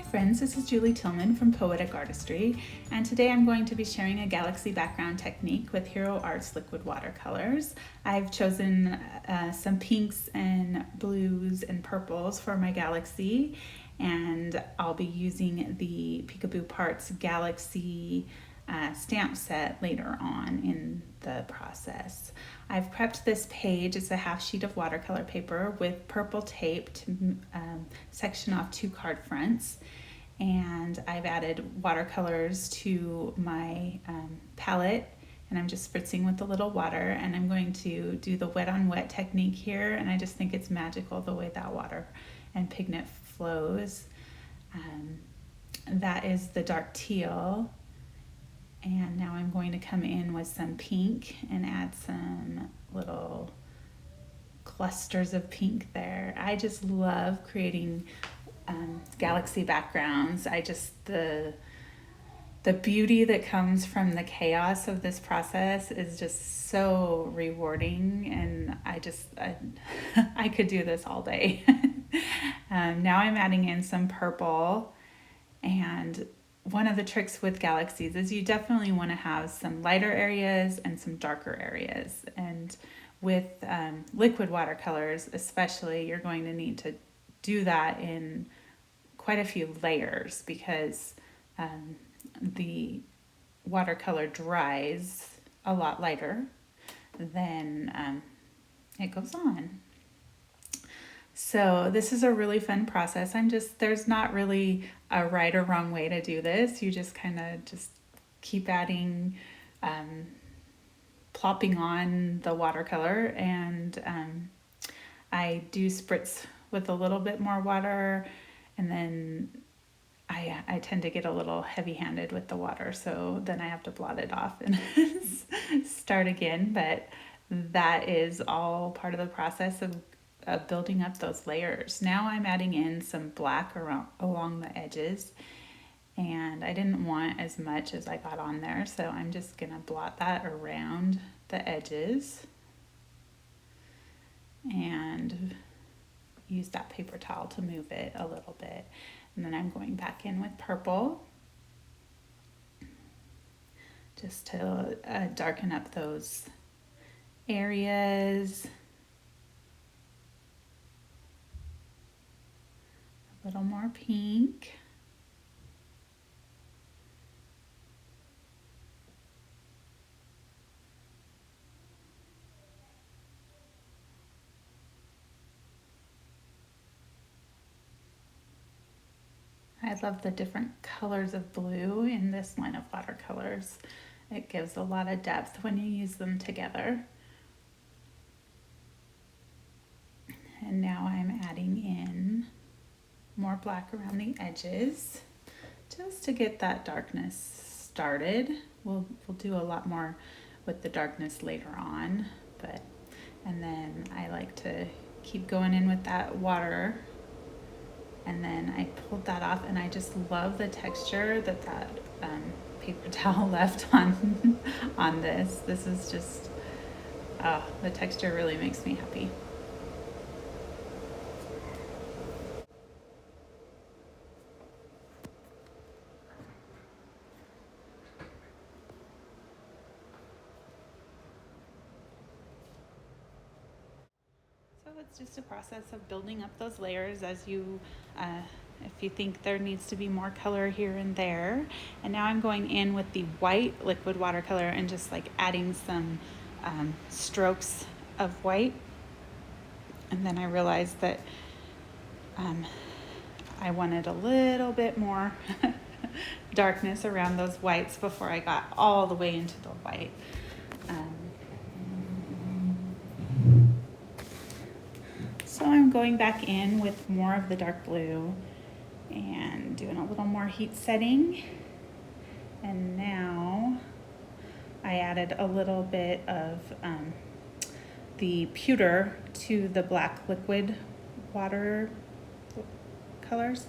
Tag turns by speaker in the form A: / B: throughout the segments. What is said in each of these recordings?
A: friends, this is Julie Tillman from Poetic Artistry, and today I'm going to be sharing a galaxy background technique with Hero Arts liquid watercolors. I've chosen some pinks and blues and purples for my galaxy, and I'll be using the Peekaboo Parts Galaxy stamp set later on in the process. I've prepped this page. It's a half sheet of watercolor paper with purple tape to section off 2 card fronts, and I've added watercolors to my palette, and I'm just spritzing with a little water, and I'm going to do the wet on wet technique here, and I just think it's magical the way that water and pigment flows. That is the dark teal. And now I'm going to come in with some pink and add some little clusters of pink there. I just love creating galaxy backgrounds. The beauty that comes from the chaos of this process is just so rewarding, and I could do this all day. Now I'm adding in some purple, and one of the tricks with galaxies is you definitely want to have some lighter areas and some darker areas. And with liquid watercolors especially, you're going to need to do that in quite a few layers because the watercolor dries a lot lighter than it goes on. So this is a really fun process. There's not really a right or wrong way to do this. You just kind of just keep adding, plopping on the watercolor, and I do spritz with a little bit more water, and then I tend to get a little heavy-handed with the water, so then I have to blot it off and start again. But that is all part of the process of building up those layers. Now I'm adding in some black along the edges, and I didn't want as much as I got on there, so I'm just gonna blot that around the edges and use that paper towel to move it a little bit. And then I'm going back in with purple just to darken up those areas. A little more pink. I love the different colors of blue in this line of watercolors. It gives a lot of depth when you use them together. And now I'm adding in more black around the edges just to get that darkness started. We'll do a lot more with the darkness later on, and then I like to keep going in with that water, and then I pulled that off, and I just love the texture that paper towel left on this. This is just, the texture really makes me happy. So it's just a process of building up those layers as you, if you think there needs to be more color here and there. And now I'm going in with the white liquid watercolor and just like adding some strokes of white. And then I realized that I wanted a little bit more darkness around those whites before I got all the way into the white. So I'm going back in with more of the dark blue and doing a little more heat setting. And now I added a little bit of the pewter to the black liquid water colors.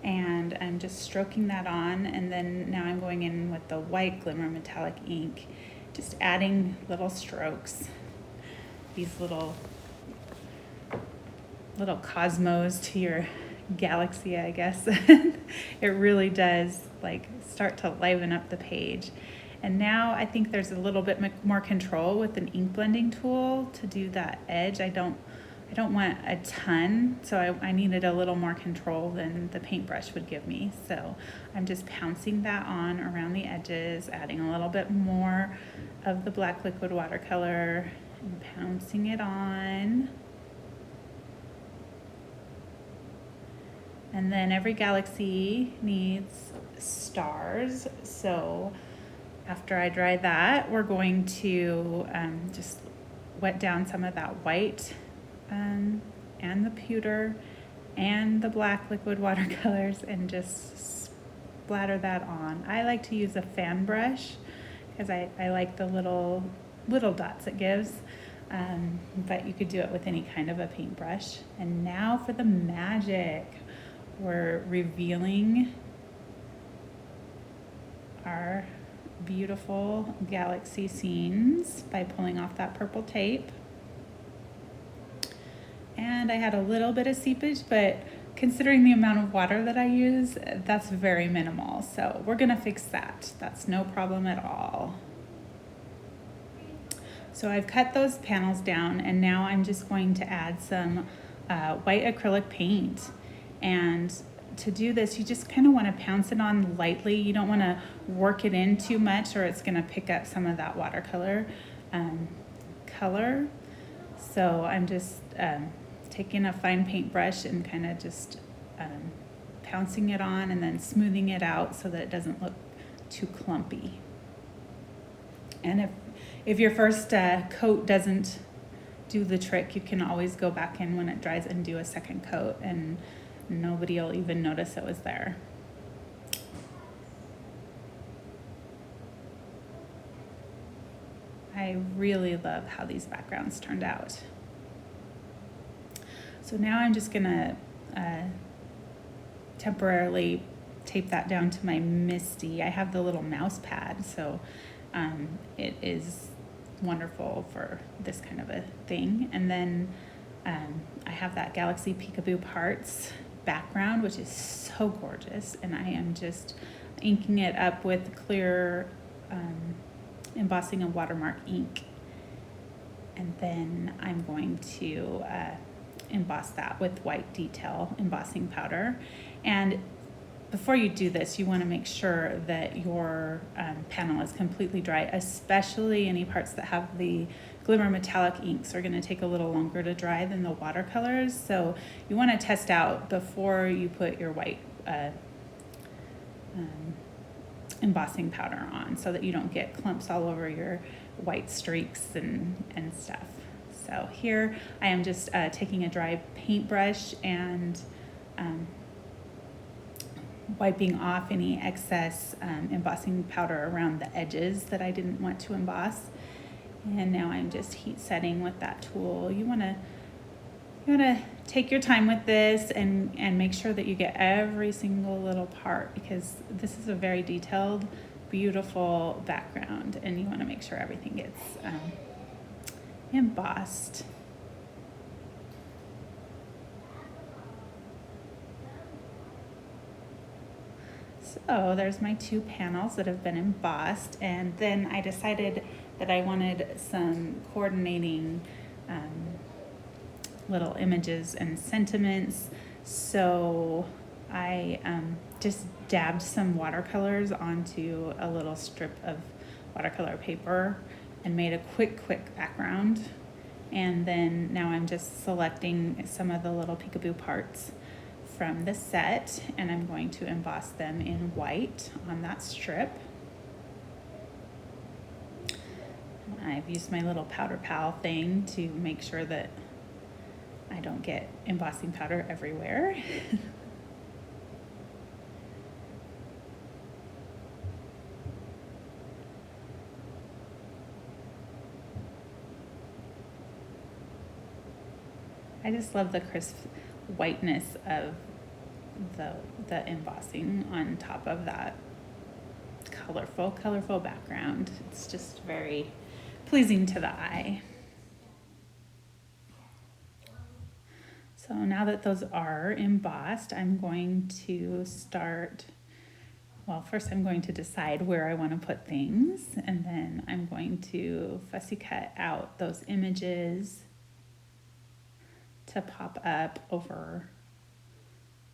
A: And I'm just stroking that on, and then now I'm going in with the white glimmer metallic ink, just adding little strokes, these little cosmos to your galaxy, I guess. It really does like start to liven up the page. And now I think there's a little bit more control with an ink blending tool to do that edge. I don't want a ton, so I needed a little more control than the paintbrush would give me. So I'm just pouncing that on around the edges, adding a little bit more of the black liquid watercolor and pouncing it on. And then every galaxy needs stars. So after I dry that, we're going to just wet down some of that white and the pewter and the black liquid watercolors and just splatter that on. I like to use a fan brush because I like the little dots it gives, but you could do it with any kind of a paintbrush. And now for the magic. We're revealing our beautiful galaxy scenes by pulling off that purple tape. And I had a little bit of seepage, but considering the amount of water that I use, that's very minimal. So we're gonna fix that. That's no problem at all. So I've cut those panels down, and now I'm just going to add some white acrylic paint. And to do this, you just kind of want to pounce it on lightly. You don't want to work it in too much, or it's going to pick up some of that watercolor color. So I'm just taking a fine paintbrush and kind of just pouncing it on and then smoothing it out so that it doesn't look too clumpy. And if your first coat doesn't do the trick, you can always go back in when it dries and do a second coat, and nobody will even notice it was there. I really love how these backgrounds turned out. So now I'm just gonna temporarily tape that down to my MISTI. I have the little mouse pad, so it is wonderful for this kind of a thing. And then I have that Galaxy Peekaboo Parts background, which is so gorgeous, and I am just inking it up with clear embossing and watermark ink. And then I'm going to emboss that with white detail embossing powder. And before you do this, you want to make sure that your panel is completely dry, especially any parts that have the glimmer metallic inks are going to take a little longer to dry than the watercolors. So you want to test out before you put your white embossing powder on, so that you don't get clumps all over your white streaks and stuff. So here I am just taking a dry paintbrush and wiping off any excess embossing powder around the edges that I didn't want to emboss. And now I'm just heat setting with that tool. You wanna take your time with this and make sure that you get every single little part, because this is a very detailed, beautiful background, and you wanna make sure everything gets embossed. So there's my two panels that have been embossed, and then I decided that I wanted some coordinating little images and sentiments. So I just dabbed some watercolors onto a little strip of watercolor paper and made a quick background. And then now I'm just selecting some of the little peekaboo parts from the set, and I'm going to emboss them in white on that strip. I've used my little powder pal thing to make sure that I don't get embossing powder everywhere. I just love the crisp whiteness of the embossing on top of that colorful background. It's just very pleasing to the eye. So So now that those are embossed, I'm going to start, well, first I'm going to decide where I want to put things, and then I'm going to fussy cut out those images to pop up over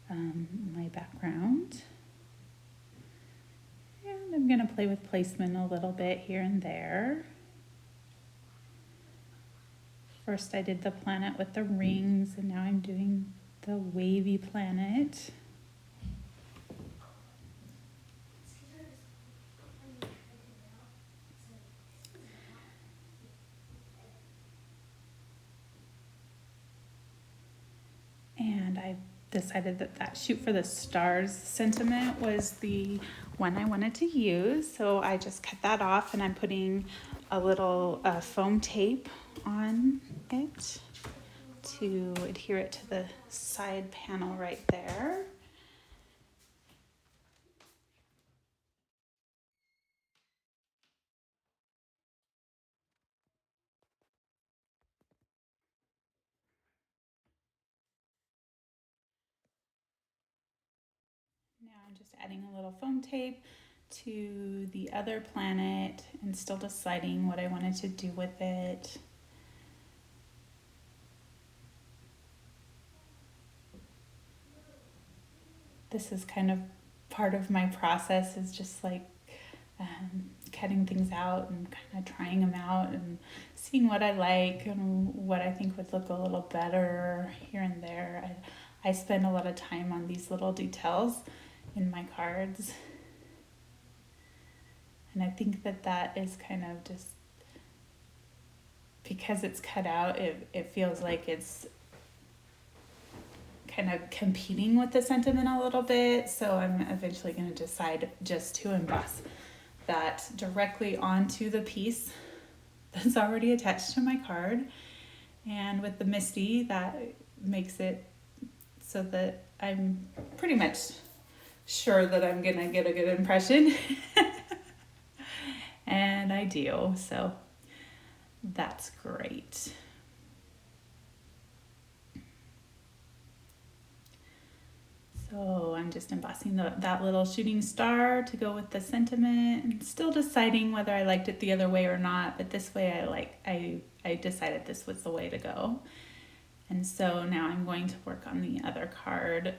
A: my background. And I'm going to play with placement a little bit here and there. First I did the planet with the rings, and now I'm doing the wavy planet. And I decided that shoot for the stars sentiment was the one I wanted to use. So I just cut that off, and I'm putting a little foam tape on it to adhere it to the side panel right there. Now I'm just adding a little foam tape to the other planet and still deciding what I wanted to do with it. This is kind of part of my process, is just like cutting things out and kind of trying them out and seeing what I like and what I think would look a little better here and there. I spend a lot of time on these little details in my cards, and I think that is kind of just because it's cut out, it feels like it's kind of competing with the sentiment a little bit. So I'm eventually going to decide just to emboss that directly onto the piece that's already attached to my card. And with the Misty, that makes it so that I'm pretty much sure that I'm gonna get a good impression. And I do, so that's great. So I'm just embossing that little shooting star to go with the sentiment, and still deciding whether I liked it the other way or not, but this way I decided this was the way to go. And so now I'm going to work on the other card.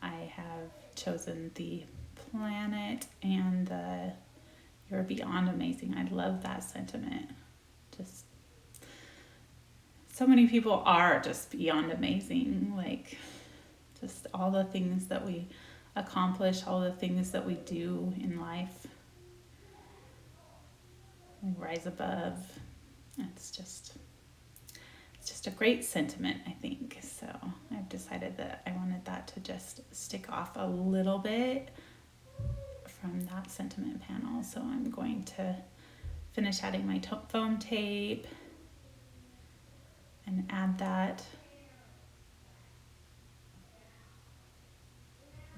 A: I have chosen the planet and the You're Beyond Amazing. I love that sentiment. Just so many people are just beyond amazing, like just all the things that we accomplish, all the things that we do in life. We rise above. It's just a great sentiment, I think. So I've decided that I wanted that to just stick off a little bit from that sentiment panel. So I'm going to finish adding my foam tape and add that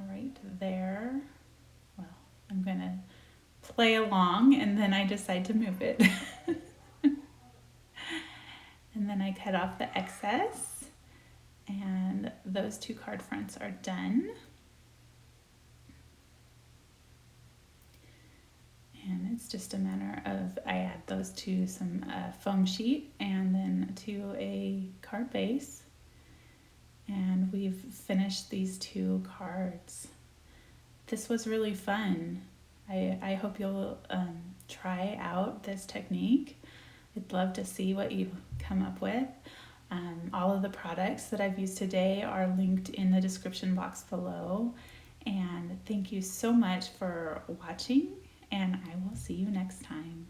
A: right there. Well, I'm gonna play along and then I decide to move it. And then I cut off the excess, and those two card fronts are done. And it's just a matter of I add those to some foam sheet and then to a card base. And we've finished these two cards. This was really fun. I hope you'll try out this technique. I'd love to see what you come up with. All of the products that I've used today are linked in the description box below. And thank you so much for watching, and I will see you next time.